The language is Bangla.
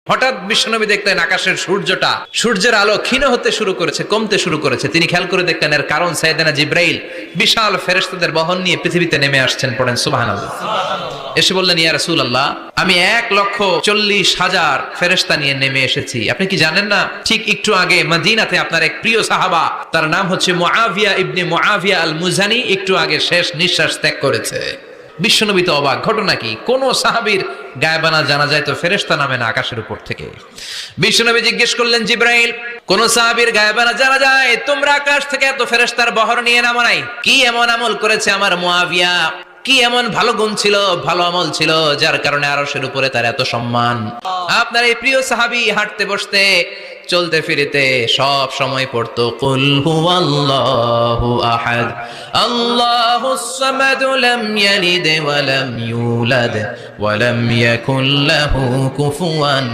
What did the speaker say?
হঠাৎ বিশ্বনবী দেখলেন আকাশের সূর্যের আলো ক্ষীণ হতে শুরু করেছে, কমতে শুরু করেছে। তিনি খেয়াল করে দেখলেন এর কারণ সাইয়েদনা জিব্রাইল বিশাল ফেরেশতাদের বহন নিয়ে পৃথিবীতে নেমে আসছেন। পড়েন সুবহানাল্লাহ। এসে বললেন, ইয়া রাসূলুল্লাহ, আমি 1,40,000 ফেরেশতা নিয়ে নেমে এসেছি। আপনি কি জানেন না, ঠিক একটু আগে মদিনাতে আপনার এক প্রিয় সাহাবা, তার নাম হচ্ছে মুআবিয়া ইবনে মুআবিয়া আল মুজানি, একটু আগে শেষ নিঃশ্বাস ত্যাগ করেছে। বিশ্বনবী তো অবাক, ঘটনা কি? কোন সাহাবীর গায়েবানা জানা যায় তো ফেরেশতা নামে না আকাশের উপর থেকে। বিশ্বনবী জিজ্ঞেস করলেন, জিব্রাইল, কোন সাহাবীর গায়েবানা জানা যায়? তোমরা আকাশ থেকে এত ফেরেশতার বহর নিয়ে নামো নাই? কি এমন আমল করেছে আমার মুআবিয়া? কি এমন ভালো গুণ ছিল, ভালো আমল ছিল, যার কারণে আরশের উপরে তার এত সম্মান? আপনার এই প্রিয় সাহাবী হাঁটতে বসতে চলতে ফিরিতে সব সময় পড়তো কুল হুয়াল্লাহু আহাদ আল্লাহুস সামাদ লাম ইয়ালিদ ওয়া লাম ইউলাদ ওয়া লাম ইয়াকুল লাহু কুফুয়ান